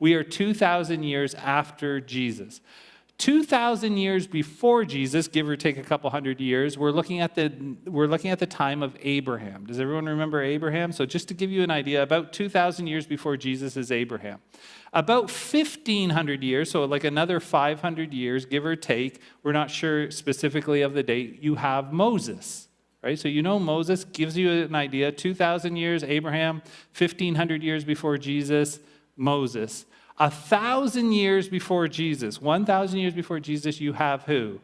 We are 2,000 years after Jesus. 2,000 years before Jesus, give or take a couple hundred years, we're looking at the time of Abraham. Does everyone remember Abraham? So just to give you an idea, about 2,000 years before Jesus is Abraham. About 1,500 years, so like another 500 years, give or take, we're not sure specifically of the date, you have Moses. Right? So you know Moses gives you an idea, 2,000 years, Abraham, 1,500 years before Jesus, Moses. 1,000 years before Jesus, 1,000 years before Jesus, you have who?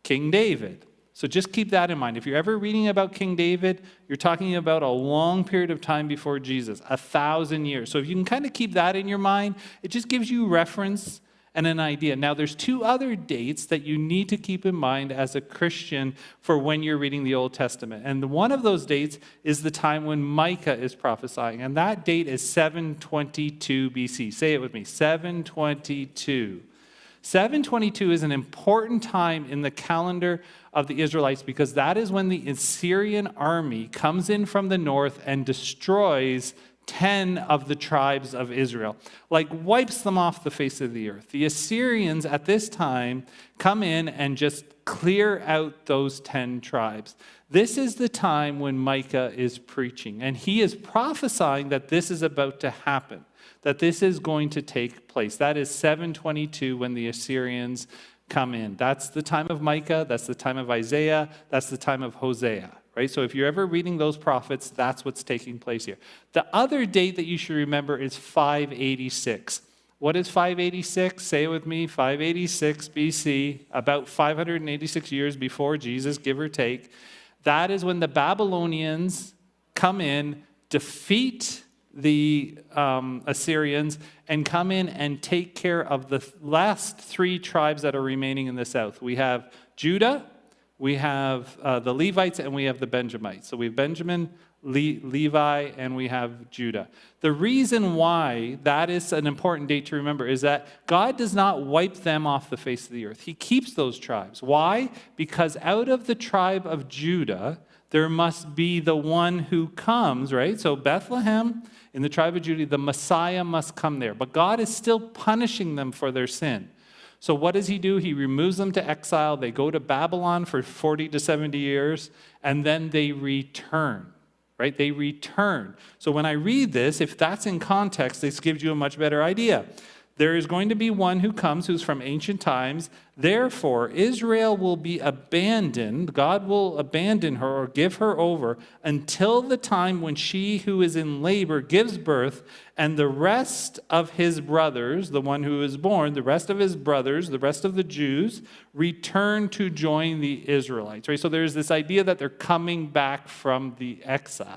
King David. So just keep that in mind. If you're ever reading about King David, you're talking about a long period of time before Jesus, 1,000 years. So if you can kind of keep that in your mind, it just gives you reference and an idea. Now, there's two other dates that you need to keep in mind as a Christian for when you're reading the Old Testament. And one of those dates is the time when Micah is prophesying. And that date is 722 BC. Say it with me, 722. 722 is an important time in the calendar of the Israelites because that is when the Assyrian army comes in from the north and destroys 10 of the tribes of Israel, like wipes them off the face of the earth. The Assyrians at this time come in and just clear out those 10 tribes. This is the time when Micah is preaching, and he is prophesying that this is about to happen, that this is going to take place. That is 722 when the Assyrians come in. That's the time of Micah, that's the time of Isaiah, that's the time of Hosea. Right? So if you're ever reading those prophets, that's what's taking place here. The other date that you should remember is 586. What is 586? Say it with me, 586 BC, about 586 years before Jesus, give or take. That is when the Babylonians come in, defeat the Assyrians, and come in and take care of the last three tribes that are remaining in the south. We have Judah, we have the Levites, and we have the Benjamites. So we have Benjamin, Levi, and we have Judah. The reason why that is an important date to remember is that God does not wipe them off the face of the earth. He keeps those tribes. Why? Because out of the tribe of Judah, there must be the one who comes, right? So Bethlehem, in the tribe of Judah, the Messiah must come there. But God is still punishing them for their sin. So what does he do? He removes them to exile. They go to Babylon for 40 to 70 years, and then they return, right? They return. So when I read this, if that's in context, this gives you a much better idea. There is going to be one who comes who's from ancient times. Therefore, Israel will be abandoned. God will abandon her or give her over until the time when she who is in labor gives birth, and the rest of his brothers, the one who is born, the rest of his brothers, the rest of the Jews, return to join the Israelites. Right? So there's this idea that they're coming back from the exile.